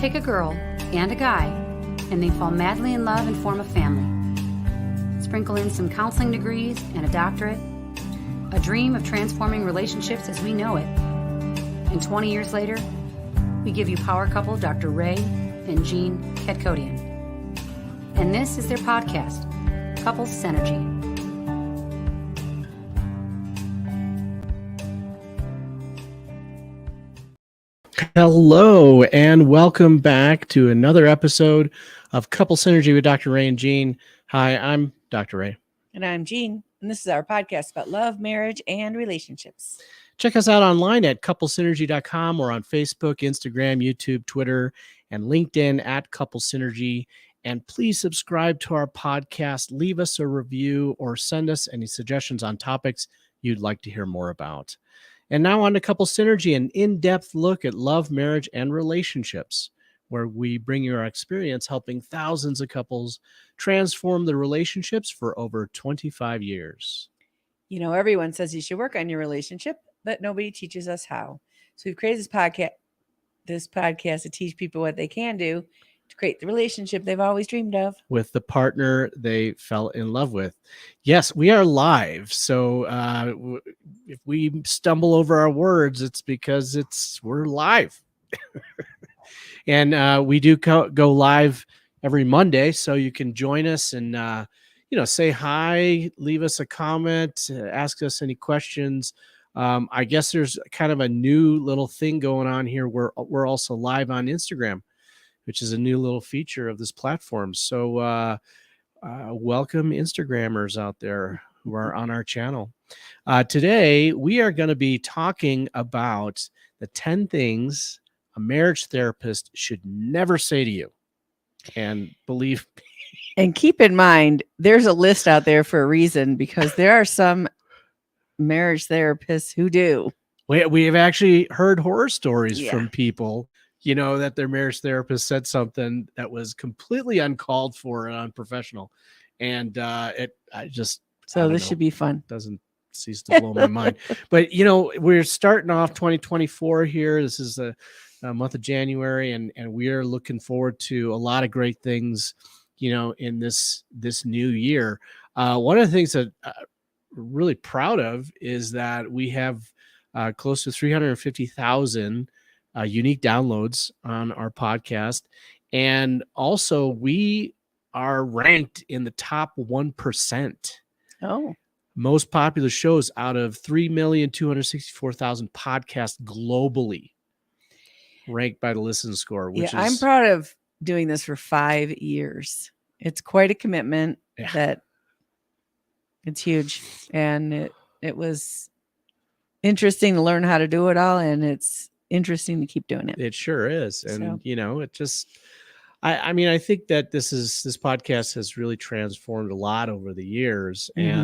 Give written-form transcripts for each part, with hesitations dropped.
Take a girl and a guy, and they fall madly in love and form a family. Sprinkle in some counseling degrees and a doctorate, a dream of transforming relationships as we know it. And 20 years later, we give you power couple Dr. Ray and Jean Ketkodian. And this is their podcast, Couples Synergy. Hello, and welcome back to another episode of Couple Synergy with Dr. Ray and Jean. Hi, I'm Dr. Ray. And I'm Jean, and this is our podcast about love, marriage, and relationships. Check us out online at couplesynergy.com or on Facebook, Instagram, YouTube, Twitter, and LinkedIn at Couple Synergy. And please subscribe to our podcast, leave us a review, or send us any suggestions on topics you'd like to hear more about. And now on to Couple Synergy, an in-depth look at love, marriage, and relationships, where we bring you our experience helping thousands of couples transform their relationships for over 25 years. You know, everyone says you should work on your relationship, but nobody teaches us how. So we've created this podcast to teach people what they can do to create the relationship they've always dreamed of with the partner they fell in love with. Yes, we are live. So if we stumble over our words, it's because we're live. And we do go live every Monday, so you can join us and say hi, leave us a comment, ask us any questions. I guess there's kind of a new little thing going on here where we're also live on Instagram, which is a new little feature of this platform. So welcome Instagrammers out there who are on our channel. Today, we are going to be talking about the 10 things a marriage therapist should never say to you. And believe me. And keep in mind, there's a list out there for a reason, because there are some marriage therapists who do. We have actually heard horror stories from people, that their marriage therapist said something that was completely uncalled for and unprofessional. And this should be fun. Doesn't cease to blow my mind. But, we're starting off 2024 here. This is the month of January, and we are looking forward to a lot of great things, in this new year. One of the things that we're really proud of is that we have close to 350,000 unique downloads on our podcast. And also we are ranked in the top 1%. Oh, most popular shows out of 3,264,000 podcasts globally, ranked by the listen score, which I'm proud of doing this for 5 years. It's quite a commitment. That it's huge. And it was interesting to learn how to do it all. And it's interesting to keep doing it. It sure is. And, it just, I think that this podcast has really transformed a lot over the years. Mm-hmm.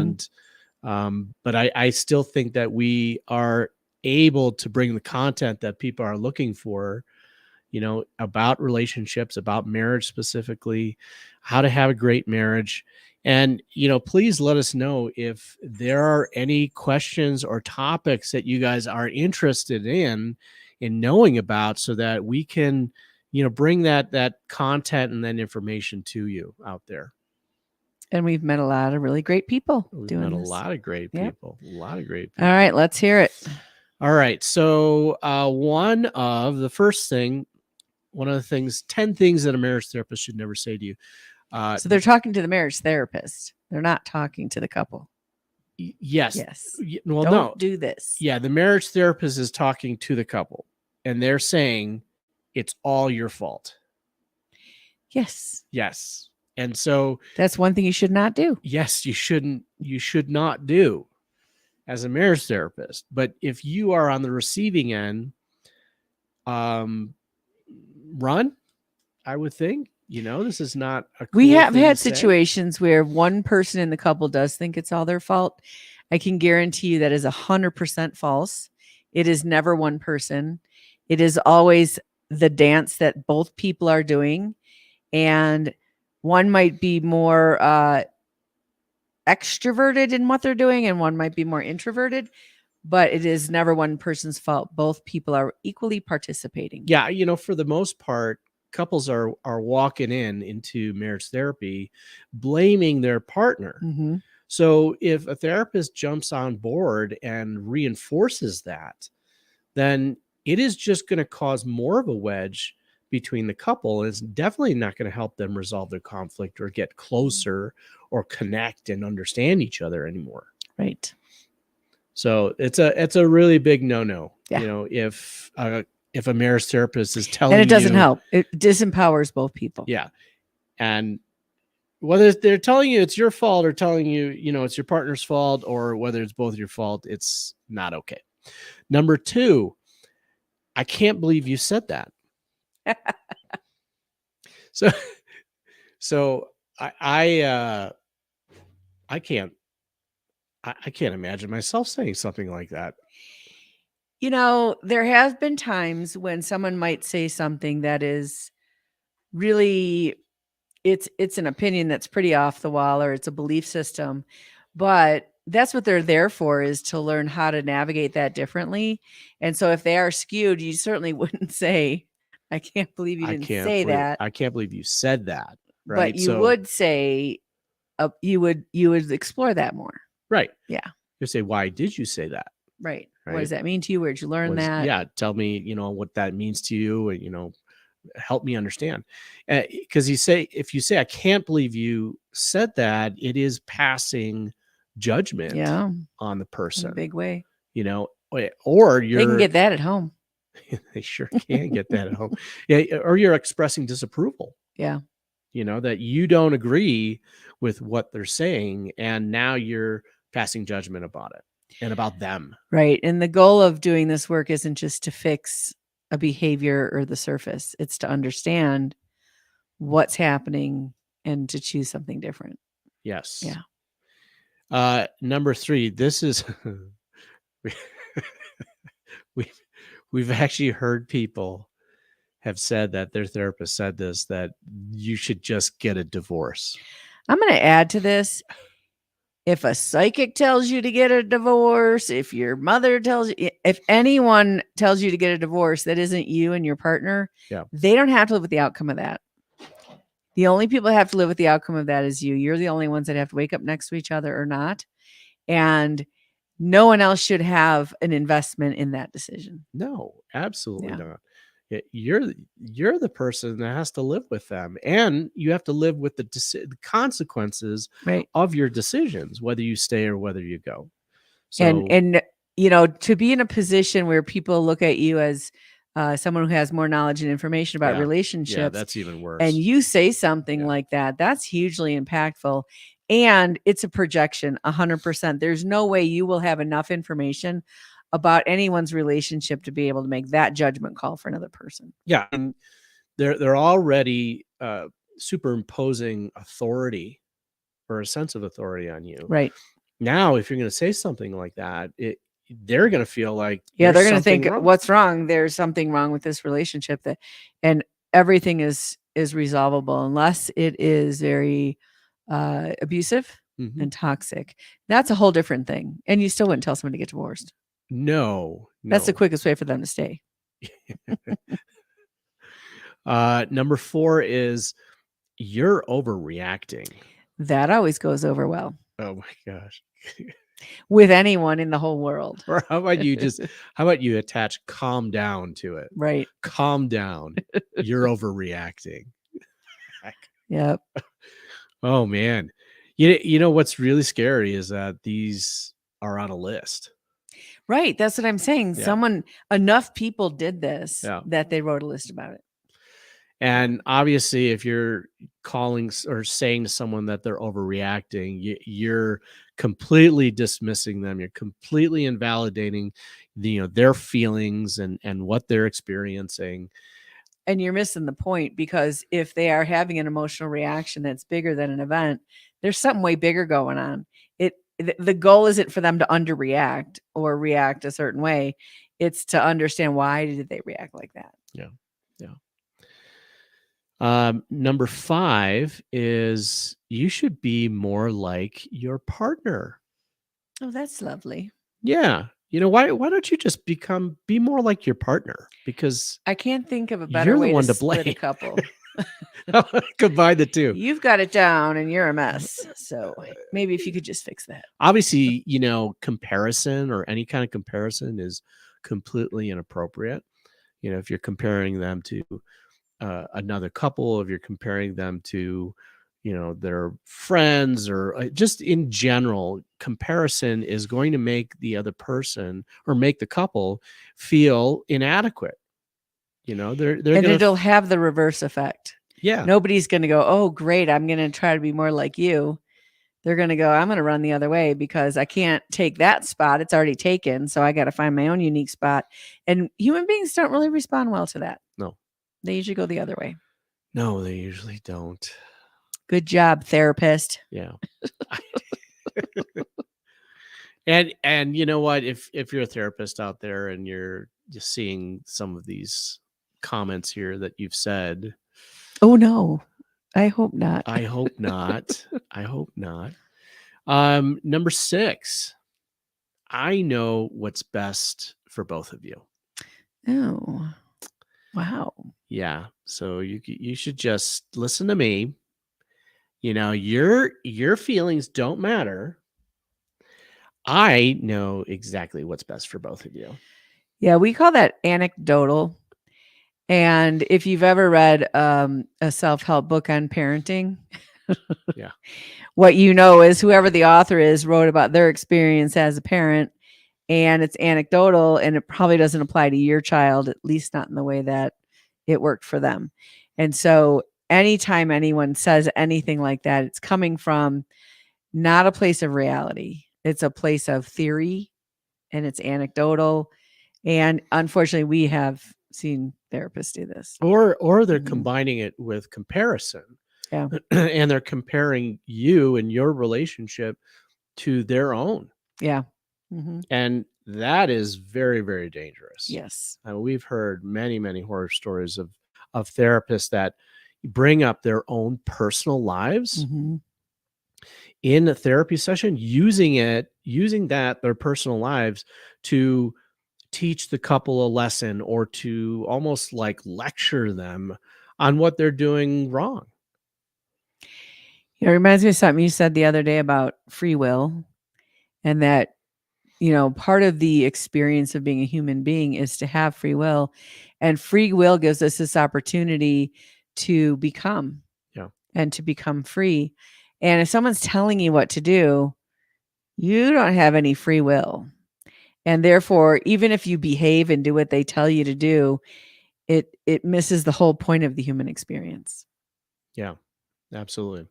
And, but I still think that we are able to bring the content that people are looking for, about relationships, about marriage specifically, how to have a great marriage. And, please let us know if there are any questions or topics that you guys are interested in knowing about, so that we can, bring that content and then information to you out there. And we've met a lot of really great people. A lot of great people. A lot of great people. All right, let's hear it. All right. So one of the things, 10 things that a marriage therapist should never say to you. So they're talking to the marriage therapist. They're not talking to the couple. Yes. Well, Don't do this. Yeah. The marriage therapist is talking to the couple, and they're saying it's all your fault. Yes. And so that's one thing you should not do. Yes, you should not do as a marriage therapist. But if you are on the receiving end, run, I would think. This is not a cool We have thing had to say. situations where one person in the couple does think it's all their fault. I can guarantee you that is 100% false. It is never one person. It is always the dance that both people are doing. And one might be more extroverted in what they're doing, and one might be more introverted. But it is never one person's fault. Both people are equally participating. Yeah, for the most part, couples are walking into marriage therapy blaming their partner. Mhm. So if a therapist jumps on board and reinforces that, then it is just going to cause more of a wedge between the couple. It's definitely not going to help them resolve their conflict or get closer or connect and understand each other anymore. Right. So it's a really big no-no. Yeah. You know, if a marriage therapist is telling And it doesn't you, help. It disempowers both people. yeah, and whether they're telling you it's your fault or telling you, you know, it's your partner's fault, or whether it's both your fault, it's not okay. Number 2, I can't believe you said that. So I can't imagine myself saying something like that. You know, there have been times when someone might say something that is really it's an opinion that's pretty off the wall, or it's a belief system, but that's what they're there for, is to learn how to navigate that differently. And so if they are skewed, you certainly wouldn't say, I can't believe you didn't say that, I can't believe you said that. but Right. you would say you would explore that more. Right. Yeah. You say, why did you say that? Right. What Right. does that mean to you? Where'd you learn that? Yeah. Tell me, you know, what that means to you, and, you know, help me understand. Because if you say, I can't believe you said that, it is passing judgment Yeah. on the In a person, big way. you know, or They can get that at home. they sure can get that at home. Yeah. Or you're expressing disapproval, Yeah. you know, that you don't agree with what they're saying. And now you're passing judgment about it and about them. Right. And the goal of doing this work isn't just to fix a behavior or the surface. It's to understand what's happening and to choose something different. Yes. Yeah. Number 3, this is we've actually heard people have said that their therapist said this, that you should just get a divorce. I'm going to add to this. If a psychic tells you to get a divorce, if your mother tells you, if anyone tells you to get a divorce that isn't you and your partner, Yeah. they don't have to live with the outcome of that. The only people that have to live with the outcome of that is you. You're the only ones that have to wake up next to each other or not. And no one else should have an investment in that decision. No, absolutely Yeah. not. You're the person that has to live with them, and you have to live with the consequences Right. of your decisions, whether you stay or whether you go. So And you know, to be in a position where people look at you as someone who has more knowledge and information about yeah, relationships, that's even worse. and you say something Yeah. like that, that's hugely impactful. And it's a projection, 100%. There's no way you will have enough information about anyone's relationship to be able to make that judgment call for another person. Yeah, and they're already superimposing authority or a sense of authority on you. Right. Now, if you're going to say something like that, they're going to feel like Yeah, they're there's going to think, something wrong. what's wrong? There's something wrong with this relationship, and everything is resolvable unless it is very abusive Mhm. and toxic. That's a whole different thing. And you still wouldn't tell somebody to get divorced. No. That's the quickest way for them to stay. Number 4 is you're overreacting. That always goes over well Oh my gosh. with anyone in the whole world. Or how about you attach calm down to it? Right. Calm down. You're overreacting. Yep. Oh man. You know what's really scary is that these are on a list. Right. That's what I'm saying. Yeah. Enough people did this Yeah. that they wrote a list about it. And obviously, if you're calling or saying to someone that they're overreacting, you're completely dismissing them. You're completely invalidating, their feelings and what they're experiencing. And you're missing the point, because if they are having an emotional reaction that's bigger than an event, there's something way bigger going on. The goal isn't for them to underreact or react a certain way. It's to understand, why did they react like that? Yeah. Number 5 is you should be more like your partner. Oh, that's lovely. Yeah. why don't you just be more like your partner? Because I can't think of a better you're the way one to to split a blame. couple. Combine the two. You've got it down and you're a mess. So maybe if you could just fix that. Obviously, comparison or any kind of comparison is completely inappropriate. If you're comparing them to another couple, if you're comparing them to, their friends, or just in general, comparison is going to make the other person or make the couple feel inadequate. They're And gonna, it'll have the reverse effect. yeah, Nobody's going to go, oh, great, I'm going to try to be more like you. They're going to go, I'm going to run the other way because I can't take that spot. It's already taken. So I got to find my own unique spot. And human beings don't really respond well to that. No. They usually go the other way. No, they usually don't. Good job, therapist. Yeah. And you know what? If you're a therapist out there and you're just seeing some of these comments here that you've said, Oh, no. I hope not. I hope not. I hope not. Number 6, I know what's best for both of you. Oh, wow. Yeah. So you should just listen to me. Your feelings don't matter. I know exactly what's best for both of you. Yeah, we call that anecdotal. And if you've ever read a self-help book on parenting, Yeah. what you know is whoever the author is wrote about their experience as a parent, and it's anecdotal, and it probably doesn't apply to your child, at least not in the way that it worked for them. And so anytime anyone says anything like that, it's coming from not a place of reality. It's a place of theory, and it's anecdotal. And unfortunately, we have seen therapists do this. Or they're Mhm. combining it with comparison. Yeah. And they're comparing you and your relationship to their own. Yeah. Mhm. And that is very, very dangerous. Yes. We've heard many, many horror stories of therapists that bring up their own personal lives Mhm. in a therapy session, using their personal lives to teach the couple a lesson, or to almost like lecture them on what they're doing wrong. It reminds me of something you said the other day about free will, and that, part of the experience of being a human being is to have free will, and free will gives us this opportunity to become, Yeah. and to become free. And if someone's telling you what to do, you don't have any free will. And therefore, even if you behave and do what they tell you to do, it misses the whole point of the human experience. Yeah, absolutely.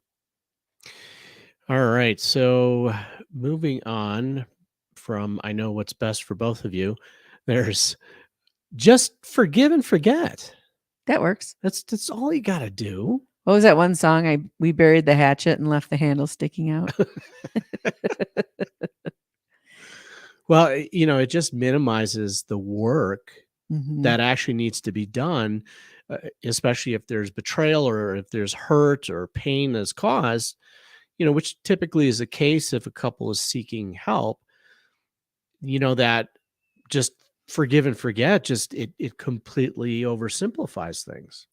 All right. So moving on from I know what's best for both of you, there's just forgive and forget. That works. That's all you got to do. What was that one song? We buried the hatchet and left the handle sticking out. Well, it just minimizes the work Mhm. that actually needs to be done, especially if there's betrayal or if there's hurt or pain that's caused, which typically is the case if a couple is seeking help. That just forgive and forget, just it completely oversimplifies things.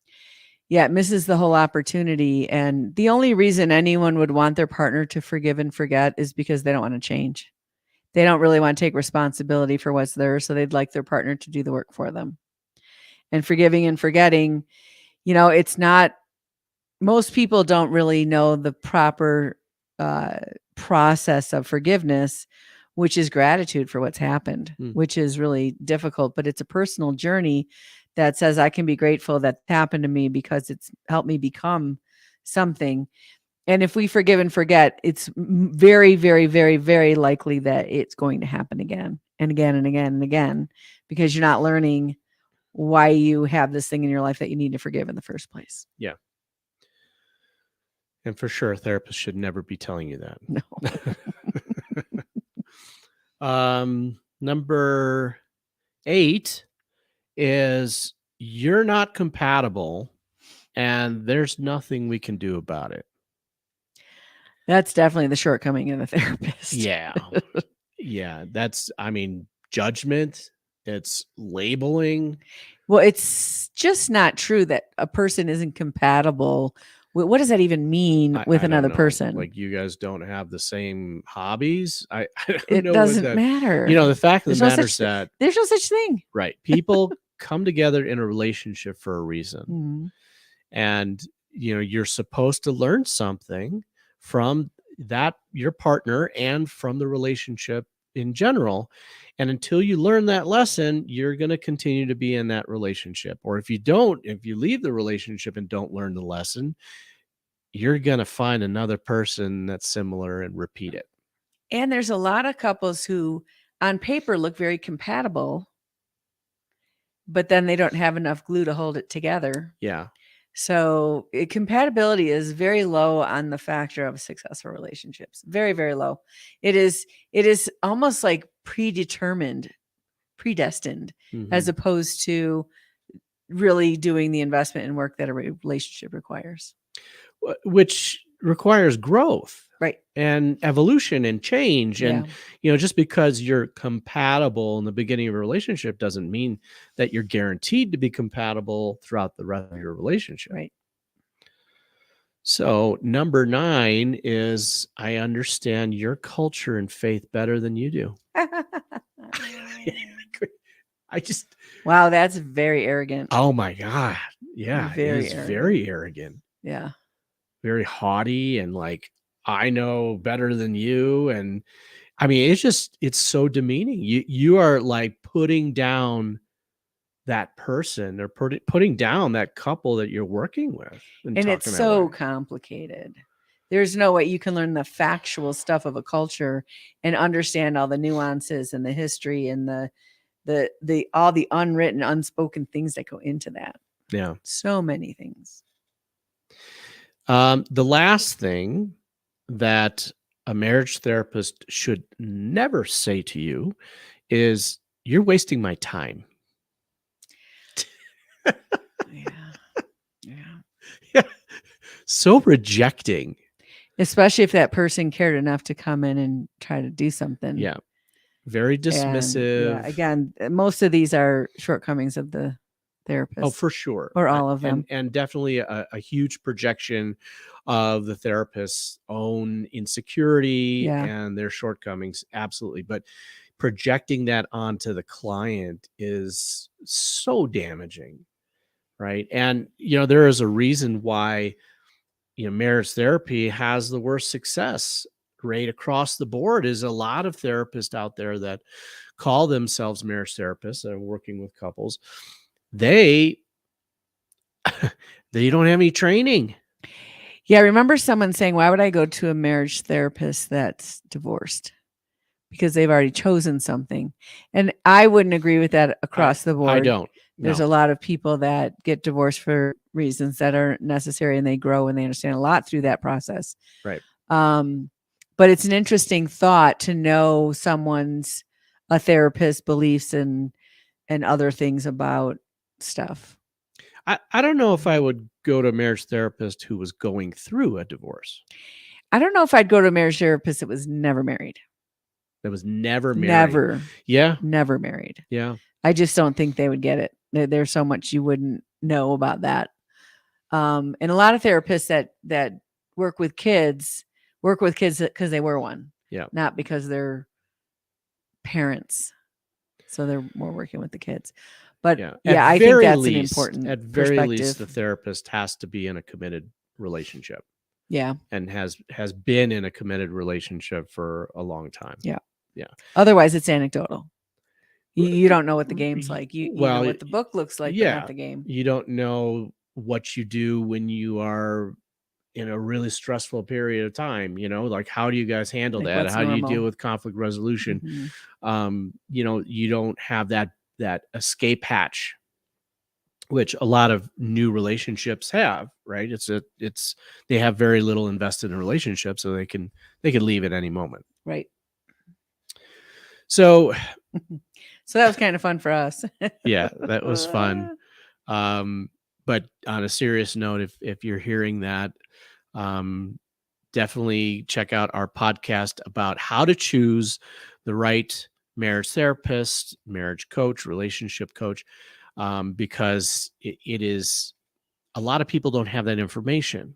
Yeah, it misses the whole opportunity. And the only reason anyone would want their partner to forgive and forget is because they don't want to change. They don't really want to take responsibility for what's theirs, so they'd like their partner to do the work for them. And forgiving and forgetting, it's not, most people don't really know the proper process of forgiveness, which is gratitude for what's happened, which is really difficult. But it's a personal journey that says I can be grateful that happened to me because it's helped me become something. And if we forgive and forget, it's very, very, very, very likely that it's going to happen again and again and again and again, because you're not learning why you have this thing in your life that you need to forgive in the first place. Yeah. And for sure, a therapist should never be telling you that. No. Number 8 is you're not compatible and there's nothing we can do about it. That's definitely the shortcoming of the therapist. Yeah. Yeah. judgment, it's labeling. Well, it's just not true that a person isn't compatible. What does that even mean with I don't another know, person? like you guys don't have the same hobbies. I don't It know what doesn't that, matter. the fact of There's the no matter is such that, There's no such thing. right, people come together in a relationship for a reason. Mhm. And you're supposed to learn something from that, your partner, and from the relationship in general. And until you learn that lesson, you're going to continue to be in that relationship. Or if you leave the relationship and don't learn the lesson, you're going to find another person that's similar and repeat it. And there's a lot of couples who on paper look very compatible, but then they don't have enough glue to hold it together. Yeah. So compatibility is very low on the factor of successful relationships. Very, very low. It is almost like predestined, as Mhm. opposed to really doing the investment and work that a relationship requires. Which requires growth. Right. And evolution and change. And, Yeah. just because you're compatible in the beginning of a relationship doesn't mean that you're guaranteed to be compatible throughout the rest of your relationship. Right. So, number 9 is I understand your culture and faith better than you do. I just, Wow, that's very arrogant. oh my God. Yeah. Very It is arrogant. very arrogant, Yeah. very haughty, and like, I know better than you. And I mean, it's so demeaning. You are like putting down that person, or putting down that couple that you're working with. And it's talking that so way. complicated. There's no way you can learn the factual stuff of a culture and understand all the nuances and the history and the all the unwritten, unspoken things that go into that. Yeah. So many things. The last thing that a marriage therapist should never say to you is, "You're wasting my time." Yeah. Yeah. Yeah. So rejecting. Especially if that person cared enough to come in and try to do something. Yeah. Very And, dismissive. again, most of these are shortcomings of the therapist. Oh, for sure. Or all of them. And definitely a huge projection of the therapist's own insecurity and their shortcomings. Absolutely. But projecting that onto the client is so damaging. Right. And, there is a reason why, marriage therapy has the worst success rate across the board. Is a lot of therapists out there that call themselves marriage therapists that are working with couples. They don't have any training. Yeah, I remember someone saying, why would I go to a marriage therapist that's divorced? Because they've already chosen something. And I wouldn't agree with that across the board. I don't. There's a lot of people that get divorced for reasons that are necessary, and they grow and they understand a lot through that process. Right. But it's an interesting thought to know a therapist's beliefs and other things about stuff. I don't know if I would go to a marriage therapist who was going through a divorce. I don't know if I'd go to a marriage therapist that was never married. That was never married. Never. Yeah. Never married. Yeah. I just don't think they would get it. There's so much you wouldn't know about that. And a lot of therapists that work with kids because they were one. Yeah. Not because they're parents. So they're more working with the kids. But I think that's an important At very least, the perspective. therapist has to be in a committed relationship. Yeah. And has been in a committed relationship for a long time. Yeah. Yeah. Otherwise, it's anecdotal. You don't know what the game's like. You know what the book looks like, but not the game. You don't know what you do when you are in a really stressful period of time. Like, how do you guys handle that? How do you deal with conflict resolution? Mm-hmm. You don't have that escape hatch, which a lot of new relationships have, right? They have very little invested in relationships, so they can leave at any moment. Right. So that was kind of fun for us. Yeah, that was fun. But on a serious note, if you're hearing that, definitely check out our podcast about how to choose the right marriage therapist, marriage coach, relationship coach, because it is, a lot of people don't have that information,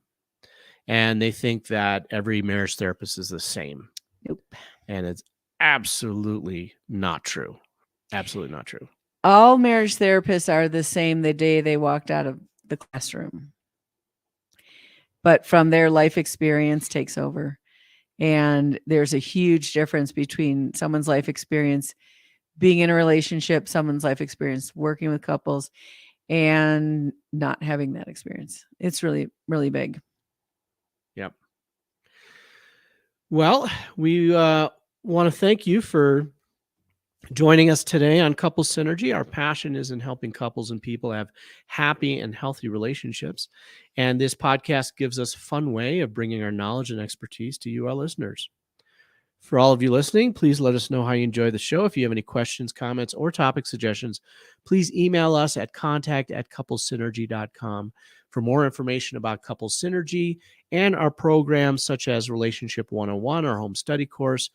and they think that every marriage therapist is the same. Nope. And it's absolutely not true. Absolutely not true. All marriage therapists are the same the day they walked out of the classroom. But from their life experience takes over. And there's a huge difference between someone's life experience being in a relationship, someone's life experience working with couples, and not having that experience. It's really, really big. Yep. Well, we want to thank you for joining us today on Couples Synergy. Our passion is in helping couples and people have happy and healthy relationships. And this podcast gives us a fun way of bringing our knowledge and expertise to you, our listeners. For all of you listening, please let us know how you enjoy the show. If you have any questions, comments, or topic suggestions, please email us at contact@couplesynergy.com. For more information about Couples Synergy and our programs such as Relationship 101, our home study course,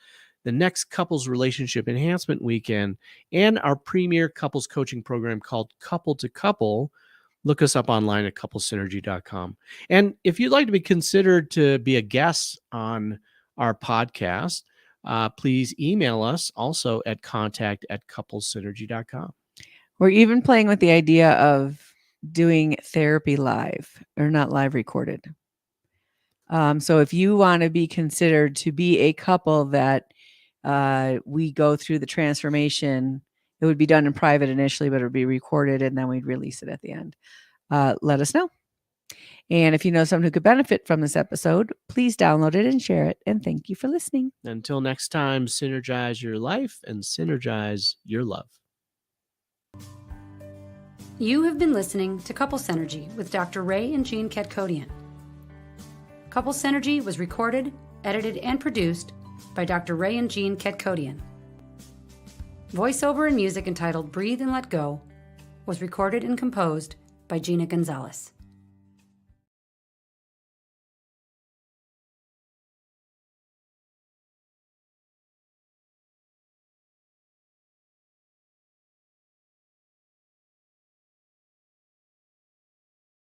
the next Couples Relationship Enhancement Weekend, and our premier couples coaching program called Couple to Couple, look us up online at couplesynergy.com. And if you'd like to be considered to be a guest on our podcast, please email us also at contact@couplesynergy.com. We're even playing with the idea of doing therapy live, or not live recorded. So if you want to be considered to be a couple that we go through the transformation, it would be done in private initially, but it would be recorded and then we'd release it at the end. Let us know. And if you know someone who could benefit from this episode, please download it and share it. And thank you for listening. Until next time, synergize your life and synergize your love. You have been listening to Couple Synergy with Dr. Ray and Jean Ketkodian. Couple Synergy was recorded, edited, and produced by Dr. Ray and Jean Ketkodian. Voiceover and music entitled Breathe and Let Go was recorded and composed by Gina Gonzalez.